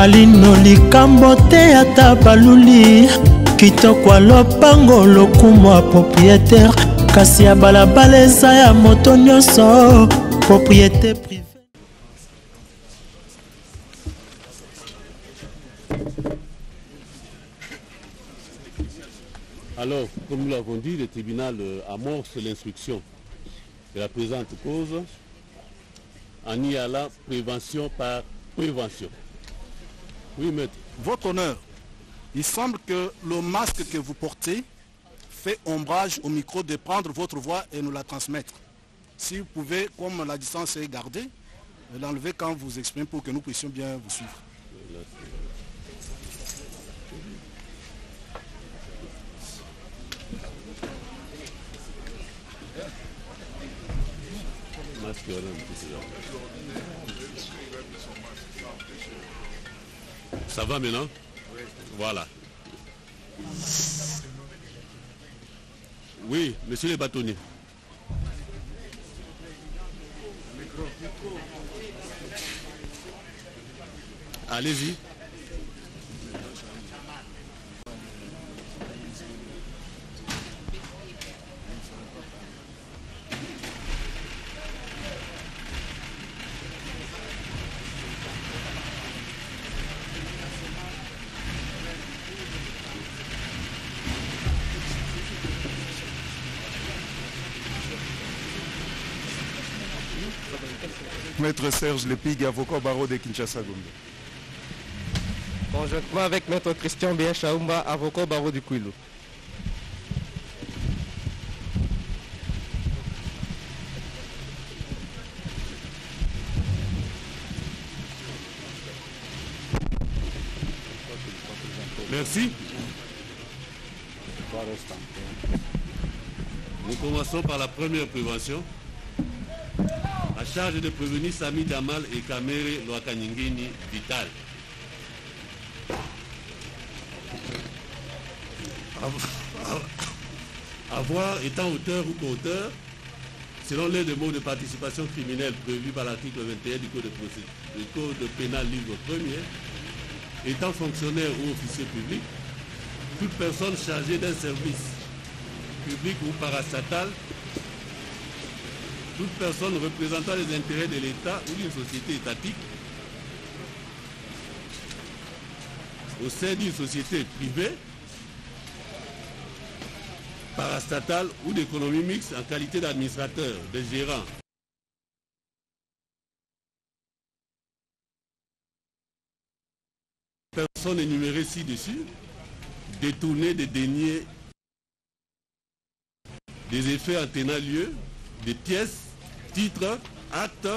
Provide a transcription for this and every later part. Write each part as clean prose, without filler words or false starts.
alino likambo te ata baluli kitoko lopango lokumu ya propriétaire kasi ya balabala eza ya moto nyonso propriété privée. Alors, comme nous l'avons dit, le tribunal amorce l'instruction de la présente cause en y allant prévention par prévention. Oui, maître. Votre honneur, il semble que le masque que vous portez fait ombrage au micro de prendre votre voix et nous la transmettre. Si vous pouvez, comme la distance est gardée, l'enlever quand vous exprimez pour que nous puissions bien vous suivre. Ça va maintenant? Voilà. Oui, monsieur le bâtonnier. Allez-y. Maître Serge Lepig, avocat au barreau de Kinshasa Gombe. Conjointement avec Maître Christian Bien Chaoumba, avocat au barreau du Kwilu. Merci. Nous commençons par la première prévention. À charge de prévenir Sami Damal et Kamere Loakanyingini Vital. Avoir étant auteur ou co-auteur, selon les mots de participation criminelle prévus par l'article 21 du Code pénal livre 1er, étant fonctionnaire ou officier public, toute personne chargée d'un service public ou parastatal, toute personne représentant les intérêts de l'État ou d'une société étatique au sein d'une société privée, parastatale ou d'économie mixte en qualité d'administrateur, de gérant, personne énumérée ci-dessus, détourner des deniers, des effets en tenant lieu, des pièces, titres, actes,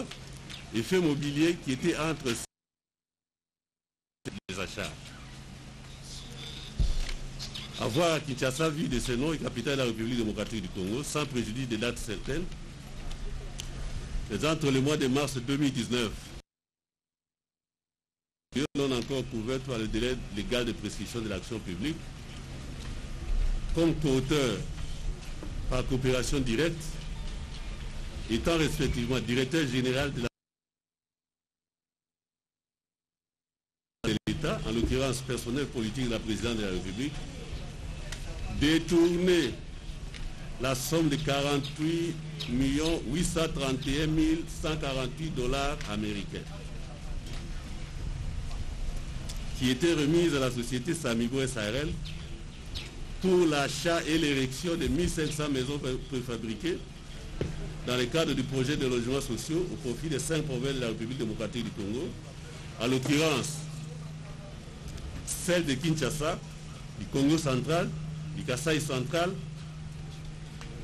effets mobiliers qui étaient entre les achats. Avoir à Kinshasa vu de ce nom et capitale de la République démocratique du Congo sans préjudice des dates certaines, mais entre le mois de mars 2019 et non encore couverte par le délai légal de prescription de l'action publique, comme co-auteur par coopération directe, étant respectivement directeur général de l'État, en l'occurrence personnel politique de la présidente de la République, détourner la somme de 48 831 148 $ américains qui était remise à la société Samigo SARL pour l'achat et l'érection de 1500 maisons préfabriquées dans le cadre du projet de logements sociaux au profit des 5 provinces de la République démocratique du Congo, en l'occurrence celle de Kinshasa, du Congo central, du Kasaï central,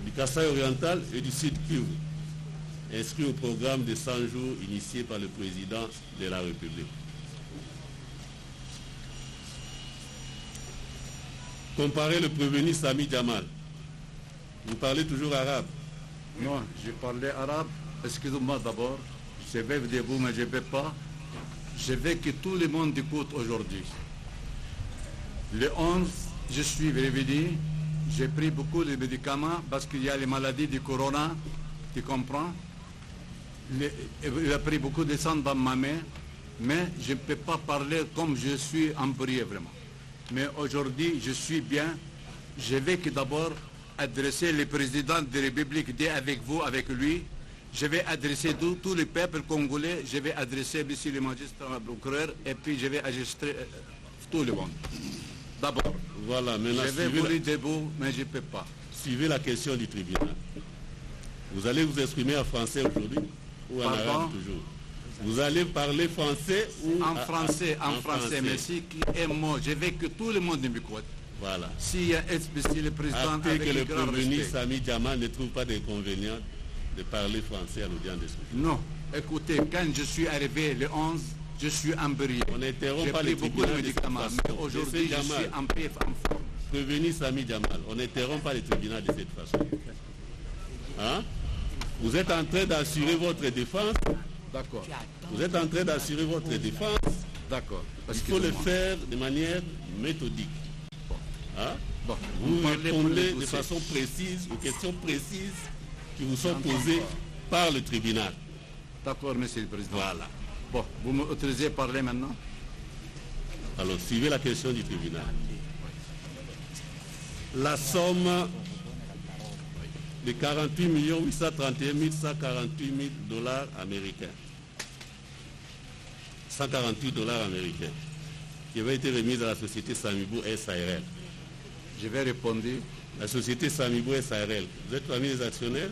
du Kasaï oriental et du Sud Kivu, inscrit au programme de 100 jours initié par le président de la République. Comparez le prévenu Sami Jamal. Vous parlez toujours arabe? Non, je parlais arabe. Excusez-moi d'abord. Je vais debout, mais je ne vais pas. Je veux que tout le monde écoute aujourd'hui. Le 11, je suis réveillé. J'ai pris beaucoup de médicaments parce qu'il y a les maladies du corona. Tu comprends? Il a pris beaucoup de sang dans ma main. Mais je ne peux pas parler comme je suis embrouillé vraiment. Mais aujourd'hui, je suis bien. Je vais que d'abord adresser le président de la République avec vous, avec lui. Je vais adresser tout le peuple congolais. Je vais adresser monsieur le magistrat procureur et puis je vais ajuster tout le monde. D'abord, voilà, maintenant, je vais vous dire debout, mais je ne peux pas. Suivez la question du tribunal. Vous allez vous exprimer en français aujourd'hui ou en arabe toujours? Vous allez parler français ou en français? En français, mais si un mot, je veux que tout le monde m'écoute. Voilà. S'il y a le président après avec que le grand prévenu respect. Sami Djama ne trouve pas d'inconvénient de parler français à l'audience des juges. Non. Écoutez, quand je suis arrivé le 11, je suis embrouillé. On n'interrompt pas les le tribunal de cette médicaments, façon. mais aujourd'hui je suis en paix, en forme. Prévenu Sami Djamal, on n'interrompt pas le tribunal de cette façon. Hein? Vous êtes en train d'assurer votre défense. D'accord. Vous êtes en train d'assurer votre défense. D'accord. Il faut le faire de manière méthodique. Hein? Bon. Vous répondez de façon précise aux questions précises qui vous sont posées par le tribunal. D'accord, monsieur le président. Voilà. Bon, vous m'autorisez à parler maintenant? Alors, suivez la question du tribunal. La somme de 48 831 148 000 dollars américains. 148 dollars américains qui avait été remise à la société Samibou SARL. Je vais répondre. La société Samibou SARL, vous êtes parmi les actionnaires?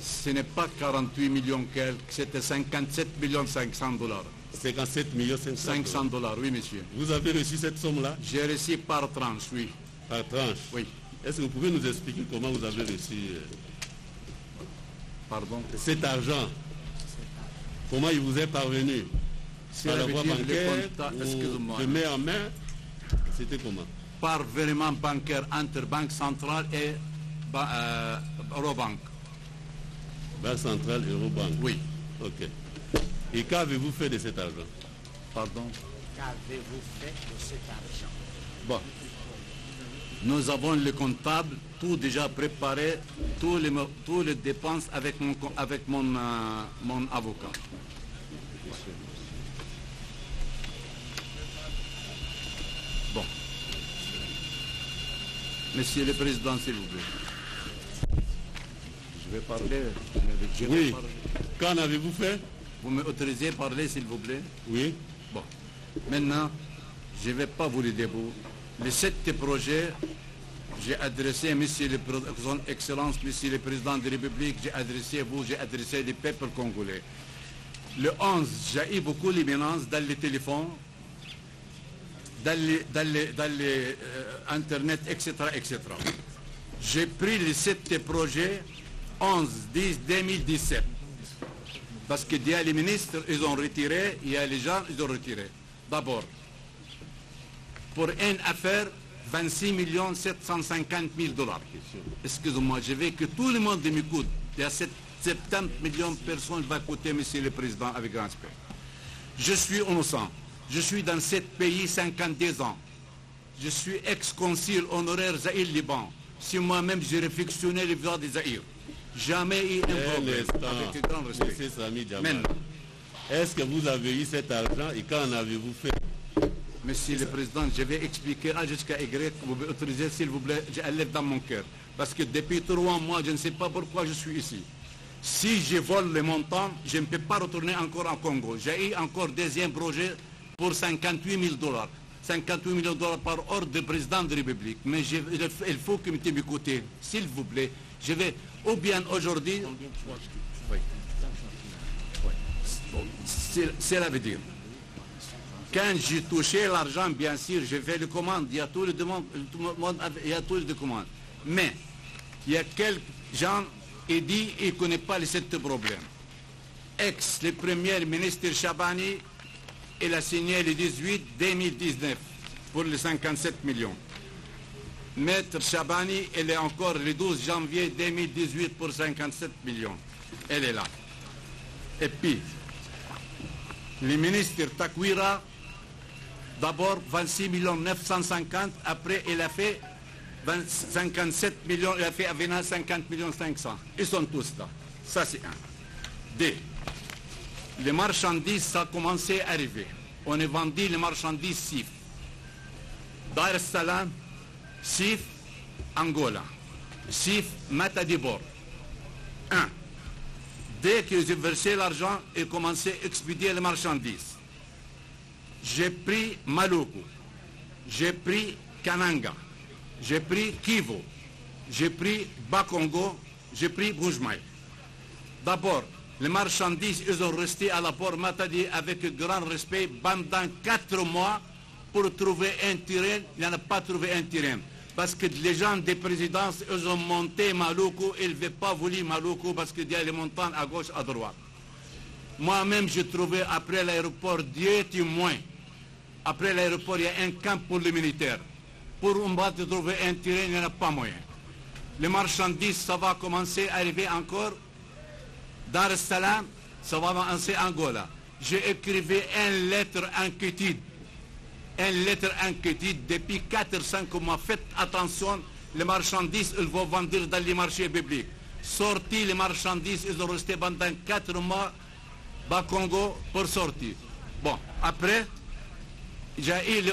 Ce n'est pas 48 millions quelques, c'était 57 500 dollars. 57 500 dollars, oui monsieur. Vous avez reçu cette somme-là? J'ai reçu par tranche, oui. Par tranche? Oui. Est-ce que vous pouvez nous expliquer comment vous avez reçu pardon? Cet argent? Comment il vous est parvenu? Par la voie bancaire ou de main en main? C'était comment? Par virement bancaire entre Banque Centrale et Eurobank. Banque Centrale, Eurobank? Oui. Ok. Et qu'avez-vous fait de cet argent? Pardon? Qu'avez-vous fait de cet argent? Bon. Nous avons le comptable, tout déjà préparé, tous les dépenses avec mon avocat. Bon. Monsieur le Président, s'il vous plaît. Je vais parler. Oui. Qu'en avez-vous fait? Vous m'autorisez à parler, s'il vous plaît? Oui. Bon. Maintenant, je ne vais pas vous les débouler. Les 7 projets, j'ai adressé à Monsieur son Excellence, Monsieur le Président de la République, j'ai adressé à vous, j'ai adressé les peuples congolais. Le 11, j'ai eu beaucoup d'éminence dans les téléphones, dans les Internet, etc., etc. J'ai pris les 7 projets 11, 10, 2017. Parce qu'il y a les ministres, ils ont retiré, il y a les gens, ils ont retiré. D'abord, pour une affaire, 26 750 000 dollars. Excusez-moi, je veux que tout le monde m'écoute. Il y a 70 millions de personnes qui vont écouter, Monsieur le Président, avec grand respect. Je suis innocent. Je suis dans ce pays 52 ans. Je suis ex-consul honoraire Zaïre-Liban. C'est moi-même j'ai réflexionné le visa de Zaïre. Jamais eu un problème. Avec grand respect. Monsieur Sami Djamal, est-ce que vous avez eu cet argent et quand en avez-vous fait? Monsieur le Président, je vais expliquer A jusqu'à Y, vous m'autorisez s'il vous plaît, j'enlève dans mon cœur. Parce que depuis 3 mois, je ne sais pas pourquoi je suis ici. Si je vole les montants, je ne peux pas retourner encore en Congo. J'ai eu encore deuxième projet pour 58 000 dollars. 58 millions de dollars par ordre du président de la République. Mais il faut que vous m'écoutez, s'il vous plaît. Je vais, ou bien aujourd'hui... Cela veut dire... Quand j'ai touché l'argent, bien sûr, j'ai fait les commandes. Il y a tous les demandes, il y a tous les commandes. Mais, il y a quelques gens qui disent qu'ils ne connaissent pas les 7 problèmes. Le premier ministre Chabani, il a signé le 18-2019 pour les 57 millions. Maître Chabani, elle est encore le 12 janvier 2018 pour 57 millions. Elle est là. Et puis, le ministre Takwira, d'abord 26 950 000, après il a fait 57 millions, il a fait à 50 500 000. Ils sont tous là. Ça c'est un. 2. les marchandises, ça a commencé à arriver. On a vendu les marchandises SIF. Dar es Salaam, SIF, Angola. SIF, Matadibor. 1. Dès que j'ai versé l'argent, j'ai commencé à expédier les marchandises. J'ai pris Maluku, j'ai pris Kananga, j'ai pris Kivu, j'ai pris Bakongo, j'ai pris Boujmaï. D'abord, les marchandises, ils ont resté à la porte Matadi avec grand respect pendant 4 mois pour trouver un terrain. Il n'y en a pas trouvé un terrain. Parce que les gens des présidences, ils ont monté Maluku, ils n'avaient pas voulu Maluku parce qu'il y a les montagnes à gauche, à droite. Moi-même, j'ai trouvé après l'aéroport 10 témoins. Après l'aéroport, il y a un camp pour les militaires. Pour trouver un terrain, il n'y en a pas moyen. Les marchandises, ça va commencer à arriver encore. Dar es Salaam, ça va commencer en Angola. J'ai écrit une lettre inquiétude. Une lettre inquiétude depuis 4-5 mois. Faites attention, les marchandises, ils vont vendre dans les marchés publics. Sortis les marchandises, ils ont resté pendant 4 mois à Congo pour sortir. Bon, après, j'ai eu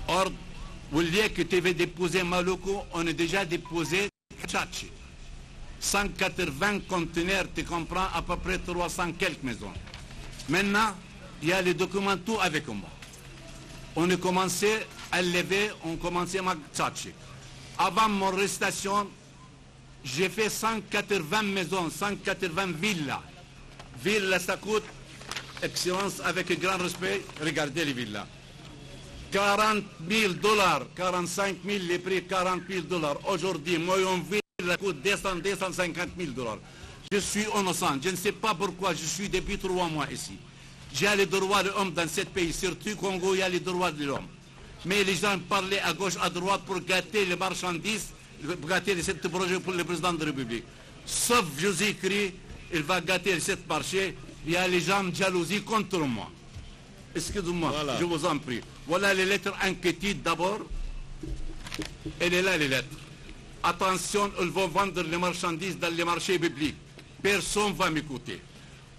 ordre, au lieu que tu avais déposé Maluku, on a déjà déposé Tchatchi. 180 conteneurs, tu comprends, à peu près 300 quelques maisons. Maintenant, il y a les documents tout avec moi. On a commencé à lever, on a commencé à Tchatchi. Avant mon arrestation, j'ai fait 180 maisons, 180 villas. Villas, ça coûte, excellence, avec grand respect, regardez les villas. 40 000 $, 45 000 les prix, 40 000 $. Aujourd'hui, moi, une ville coûte 250 000 $. Je suis innocent, je ne sais pas pourquoi, je suis depuis 3 mois ici. J'ai les droits de l'homme dans ce pays, surtout Congo, il y a les droits de l'homme. Mais les gens parlaient à gauche, à droite pour gâter les marchandises, pour gâter ce projet pour le président de la République. Sauf Jésus-Christ, il va gâter ce marché, il y a les gens de jalousie contre moi. Excusez-moi, voilà. Je vous en prie. Voilà les lettres inquiétudes d'abord. Elle est là les lettres. Attention, ils vont vendre les marchandises dans les marchés publics. Personne ne va m'écouter.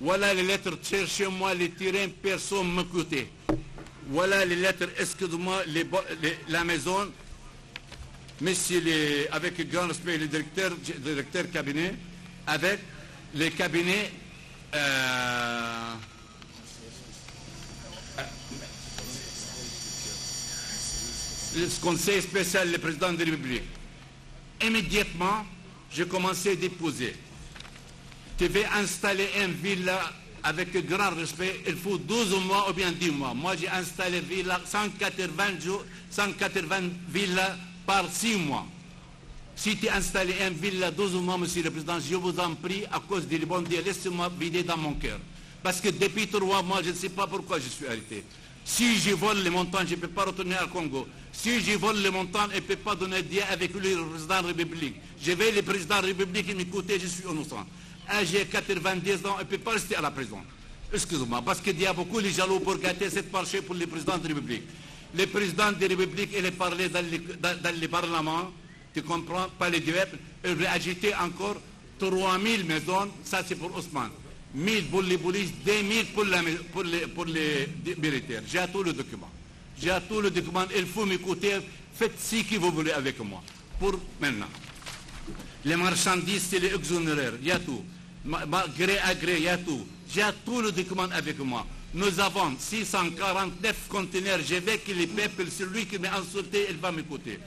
Voilà les lettres, cherchez-moi les terrains, personne ne m'écoute. Voilà les lettres, excusez-moi, la maison. Monsieur, avec grand respect, le directeur cabinet, avec les cabinets le conseil spécial, le président de la République. Immédiatement, j'ai commencé à déposer. Tu veux installer une villa avec grand respect, il faut 12 mois ou bien 10 mois. Moi, j'ai installé villa 180 villas par 6 mois. Si tu installes une villa 12 mois, monsieur le président, je vous en prie, à cause du bon Dieu, laissez-moi vider dans mon cœur. Parce que depuis 3 mois, je ne sais pas pourquoi je suis arrêté. Si je vole les montants, je ne peux pas retourner au Congo. Si je vole les montants, je ne peux pas donner de lien avec le président de la République. Je vais le président de la République m'écouter, je suis innocent. J'ai 90 ans, je ne peux pas rester à la prison. Excusez-moi, parce qu'il y a beaucoup de jaloux pour gâter cette marché pour le président de la République. Le président de la République, il est parlé dans le Parlement, tu comprends, pas les peuples, il veut agiter encore 3000 maisons, ça c'est pour Ousmane. 1000 pour les polices, 2000 pour les militaires. J'ai tout le document. J'ai tout le document, il faut m'écouter, faites ce que vous voulez avec moi. Pour maintenant. Les marchandises, c'est les exonéraires, il y a tout. Gré à gré, il y a tout. J'ai tout le document avec moi. Nous avons 649 conteneurs. Je veux que les peuples, celui qui m'a insulté, il va m'écouter.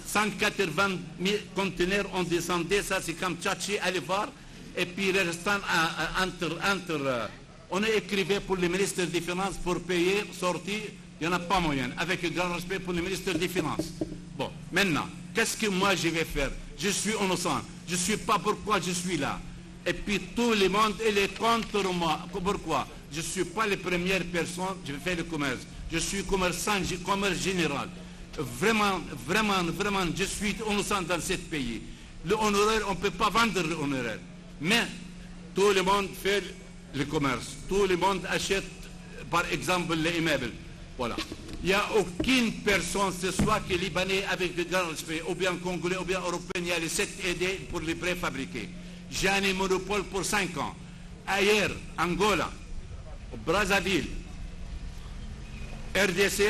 180 000 conteneurs ont descendu, ça c'est comme Tchatchi, allez voir. Et puis le restant, on a écrivé pour le ministre des Finances pour payer, sortir, il n'y en a pas moyen. Avec grand respect pour le ministre des Finances. Bon, maintenant, qu'est-ce que moi je vais faire? Je suis innocent. Je ne sais pas pourquoi je suis là. Et puis tout le monde, il est contre moi. Pourquoi? Je ne suis pas la première personne, je fais le commerce. Je suis commerçant, commerce général. Vraiment, vraiment, vraiment, je suis innocent dans ce pays. Le honoraire, on ne peut pas vendre le honoraire. Mais tout le monde fait le commerce. Tout le monde achète, par exemple, les immeubles. Voilà. Il n'y a aucune personne, ce soit que Libanais avec de grand respect, ou bien Congolais, ou bien Européen, il y a les 7 aidés pour les préfabriqués. j'ai un monopole pour 5 ans. Ailleurs, Angola, Brazzaville, RDC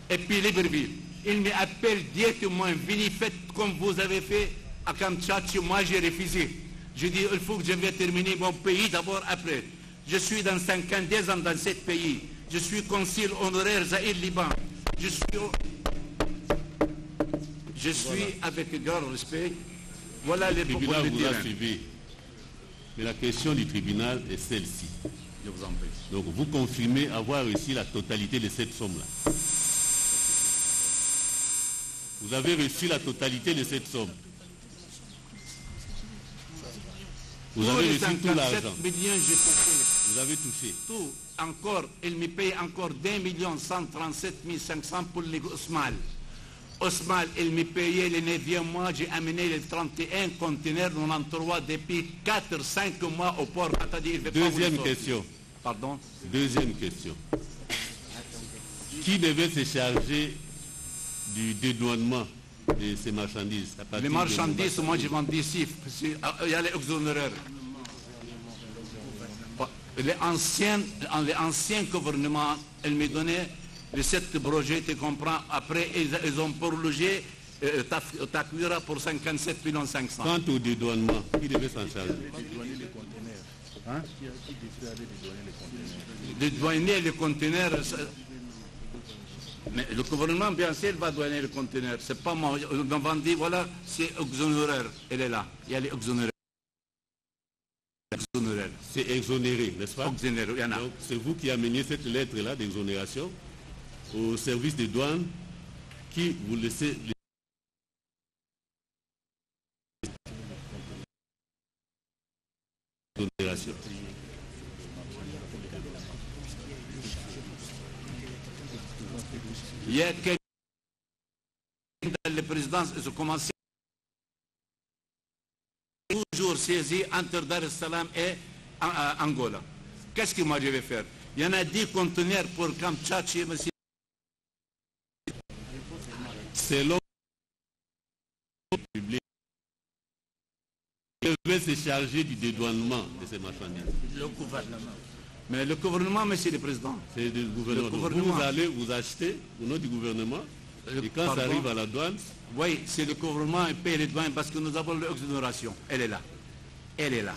et puis Libreville. Ils m'appellent directement, venez faites comme vous avez fait à Kamtchatka. Moi j'ai refusé. Je dis il faut que je vais terminer mon pays d'abord après. Je suis dans 52 ans dans ce pays. Je suis consul honoraire Zaïre Liban. Je suis avec grand respect. Voilà les propos tribunal du vous a terrain. suivi. Mais la question du tribunal est celle-ci. Je vous en prie. Donc vous confirmez avoir reçu la totalité de cette somme-là. Vous avez reçu la totalité de cette somme. Vous avez reçu tout l'argent. Millions, j'ai touché. Vous avez touché. Tout. Encore, il me paye encore 2 137 500 pour les Osmal. Osmal, il me payait le 9e mois, j'ai amené les 31 conteneurs 93 depuis 4-5 mois au port. Deuxième question. Pardon? Deuxième question. Qui devait se charger du dédouanement de ces marchandises? Les marchandises, moi je vends ici. Il y a les exonéraires. Les anciens gouvernements, ils me donnaient les 7 projets, tu comprends. Après, ils ont prolongé Takwira pour 57 500 000. Quant au dédouanement, qui devait s'en charger? Hein? Dédouaner les conteneurs. Mais le gouvernement, bien sûr, va douaner les conteneurs. C'est pas moi. On va dire, voilà, c'est exonéraire. Elle est là. Il y a les exonéraires. C'est exonéré, n'est-ce pas? Exonéré, il y en a. Donc c'est vous qui amenez cette lettre-là d'exonération au service des douanes qui vous laissez l'exonération. Il y a quelqu'un dans la présidence, ils ont commencé toujours saisi entre Dar es Salaam et Angola. Qu'est-ce que moi je vais faire? Il y en a 10 conteneurs pour Kamtchatka, monsieur. Selon le public, il devait se charger du dédouanement de ces marchandises. Le gouvernement. Mais le gouvernement, monsieur le président. C'est le gouvernement. Donc vous allez vous acheter au nom du gouvernement. Et quand ça arrive à la douane? Oui, c'est le gouvernement qui paye les douanes parce que nous avons l'exonération. Elle est là. Elle est là.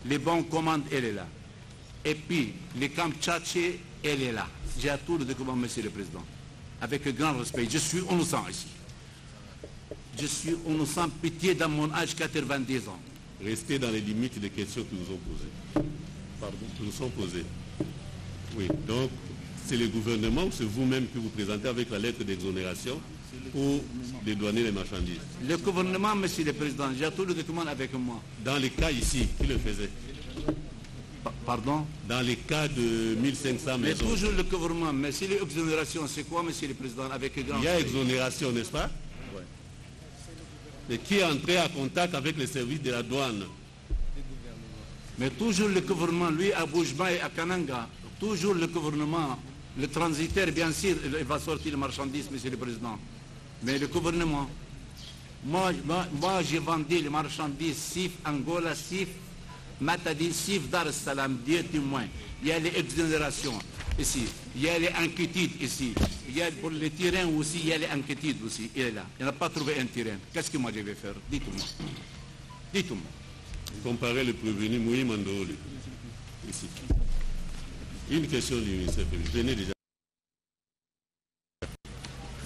Les bons commandes, elle est là. Et puis, les Kamtchatka, elle est là. J'ai tout le document, monsieur le président. Avec grand respect. Je suis innocent ici. Je suis innocent, pitié dans mon âge, 90 ans. Restez dans les limites des questions que nous ont posées. Pardon, qui nous sont posées. Oui, donc c'est le gouvernement ou c'est vous-même que vous présentez avec la lettre d'exonération pour dédouaner les marchandises? Le gouvernement, monsieur le président, j'ai tout le document avec moi. Dans les cas ici, qui le faisait? Pardon? Dans les cas de 1500 Mais maisons. toujours le gouvernement. Mais si l'exonération, c'est quoi, monsieur le président, avec grand... Il y a exonération, n'est-ce pas? Oui. Mais qui est entré en contact avec les services de la douane? Mais toujours le gouvernement, lui, à Boujba et à Kananga, toujours le gouvernement, le transitaire, bien sûr, il va sortir les marchandises, monsieur le président. Mais le gouvernement, moi j'ai vendu les marchandises SIF, Angola, SIF, Matadi, SIF, Dar es Salaam, 10 témoins. Il y a les exonérations ici, il y a les inquiétudes ici, il y a pour les terrains aussi, il y a les inquiétudes aussi, il est là. Il n'a pas trouvé un terrain. Qu'est-ce que moi je vais faire? Dites-moi. Dites-moi. Comparez le prévenu Moui Mandoli. Ici. Une question du ministère public. Venez déjà.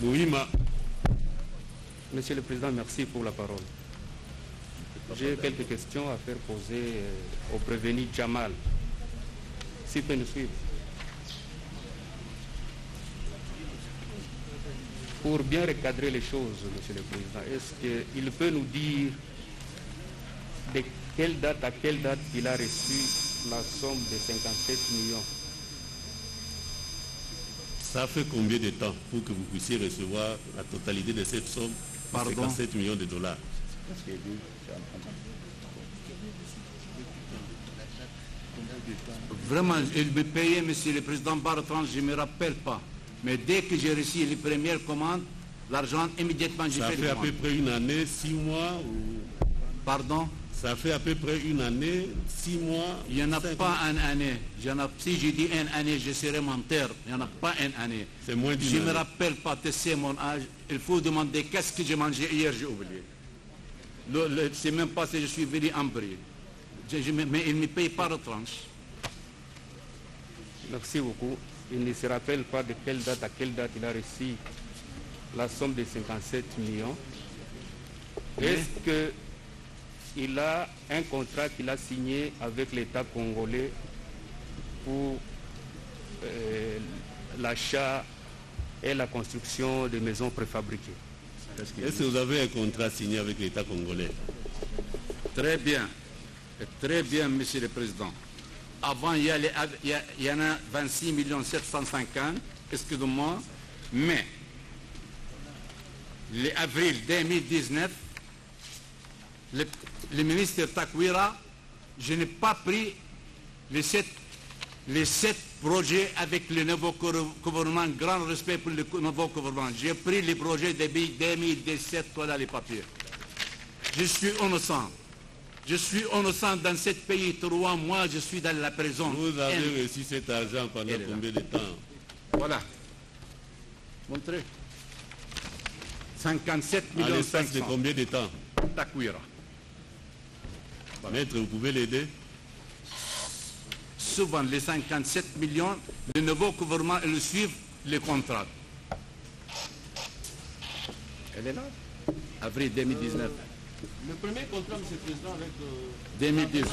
Mouima. Monsieur le Président, merci pour la parole. J'ai quelques questions à faire poser au prévenu Jamal. S'il peut nous suivre. Pour bien recadrer les choses, Monsieur le Président, est-ce qu'il peut nous dire de quelle date à quelle date il a reçu la somme de 57 millions? Ça fait combien de temps pour que vous puissiez recevoir la totalité de cette somme, 57 millions de dollars? Vraiment, il me payait, monsieur le président Bartran, je ne me rappelle pas. Mais dès que j'ai reçu les premières commandes, l'argent, immédiatement, j'ai fait les commandes. Ça fait à peu près une année, 6 mois ou... Pardon? Ça fait à peu près une année, 6 mois. Il n'y en a pas une année. Si je dis une année, je serai menteur. Il n'y en a pas une année. C'est moins d'une Je ne année. me rappelle pas, c'est mon âge. Il faut demander qu'est-ce que j'ai mangé hier, j'ai oublié. C'est même pas si je suis venu en bris. Mais il ne me paye pas de tranche. Merci beaucoup. Il ne se rappelle pas de quelle date à quelle date il a reçu la somme de 57 millions. Est-ce qu'il a un contrat qu'il a signé avec l'État congolais pour l'achat et la construction de maisons préfabriquées? Est-ce que vous avez un contrat signé avec l'État congolais? Très bien. Très bien, Monsieur le Président. Avant, il y en a 26 750, excusez-moi, mais l'avril 2019, le ministre Takwira, je n'ai pas pris les 7 projets avec le nouveau gouvernement, grand respect pour le nouveau gouvernement. J'ai pris les projets depuis 2017, voilà les papiers. Je suis innocent. Je suis innocent dans ce pays. 3 mois, je suis dans la prison. Vous avez reçu cet argent pendant combien de temps? Voilà. Montrez. 57 millions. À l'espace de combien de temps? Takwira. Maître, vous pouvez l'aider? Souvent, les 57 millions, le nouveau gouvernement, ils suivent les contrats. Elle est là. Avril 2019. Le premier contrat, M. le Président, avec 2018.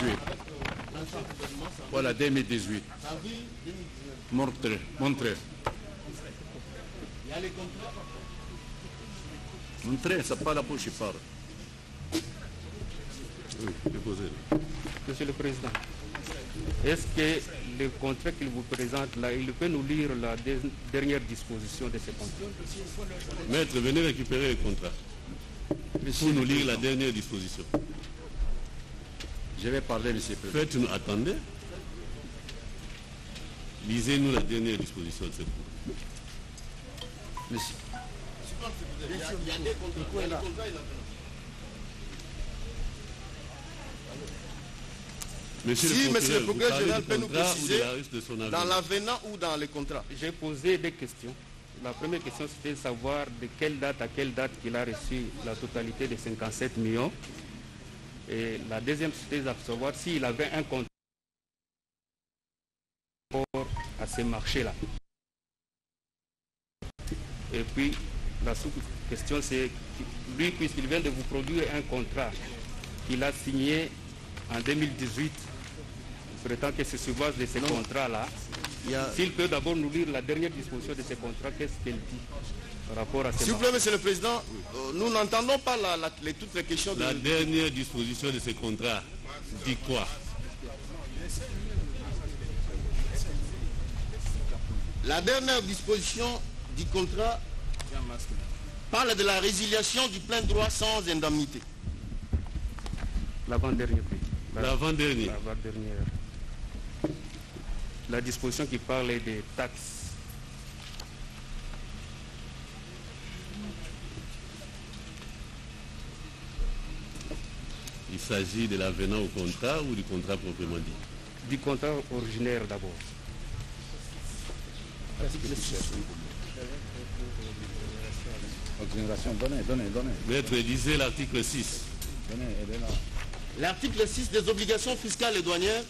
l'ancien gouvernement, ça Voilà, 2018. avril 2019. Montrez. Il y a les contrats. Montrez, c'est pas la bouche qui parle. Oui, déposez. Monsieur le Président, est-ce que le contrat qu'il vous présente là, il peut nous lire la dernière disposition de ce contrat? Maître, venez récupérer le contrat. Pour nous lire la dernière disposition. Je vais parler, Monsieur le Président. Faites-nous attendre. Lisez-nous la dernière disposition de cette contrat. Monsieur. Monsieur Si, le monsieur le procureur, procureur général peut nous préciser dans dans l'avenant ou dans les contrats. J'ai posé des questions. La première question, c'était de savoir de quelle date à quelle date qu'il a reçu la totalité de 57 millions. Et la deuxième, c'était de savoir s'il avait un contrat à ces marchés-là. Et puis, la sous-question, c'est, lui, puisqu'il vient de vous produire un contrat qu'il a signé en 2018, il prétend que c'est sur base de ce contrat-là. S'il peut d'abord nous lire la dernière disposition de ce contrat, qu'est-ce qu'elle dit par rapport à ces S'il vous plaît, Monsieur le Président, nous n'entendons pas toutes les questions de... La dernière disposition de ce contrat dit quoi? La dernière disposition du contrat parle de la résiliation du plein droit sans indemnité. L'avant-dernier pays. L'avant-dernier. L'avant-dernière. La disposition qui parle des taxes. Il s'agit de l'avenant au contrat ou du contrat proprement dit? Du contrat originaire d'abord. Maître, lisez l'article 6. L'article 6 des obligations fiscales et douanières.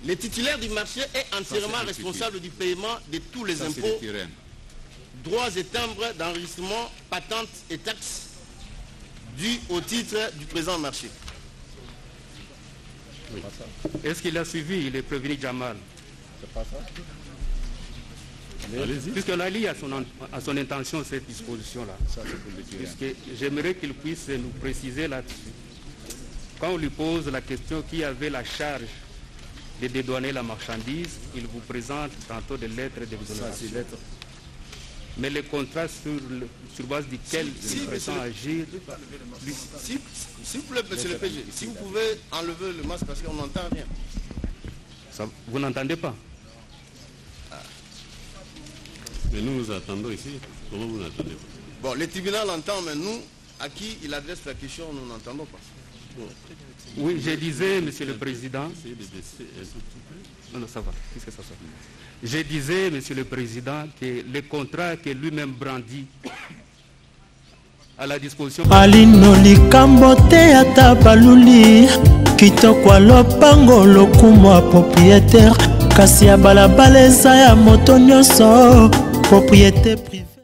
Le titulaire du marché est entièrement responsable du paiement de tous les impôts, droits et timbres d'enregistrement, patentes et taxes dus au titre du présent marché. Oui. Est-ce qu'il a suivi les prévenus Jamal? Puisqu'on a lié à son intention cette disposition-là. J'aimerais qu'il puisse nous préciser là-dessus. Quand on lui pose la question qui avait la charge de dédouaner la marchandise, il vous présente tantôt des lettres d'exonération. Mais les contrats sur base duquel il prétend agir... S'il vous plaît, monsieur le PG, si vous pouvez enlever le masque parce qu'on n'entend rien. Vous n'entendez pas? Mais nous nous attendons ici. Comment vous n'entendez pas? Bon, le tribunal entend, mais nous, à qui il adresse la question, nous n'entendons pas. Oui, je disais, Monsieur le Président. Non, ça va. Qu'est-ce que ça soit? Je disais, Monsieur le Président, que le contrat que lui-même brandit à la disposition. Alino likambo te ata baluli kitoko lopango lokumo propriétaire kasi ya balabala eza ya moto nyonso propriété privée.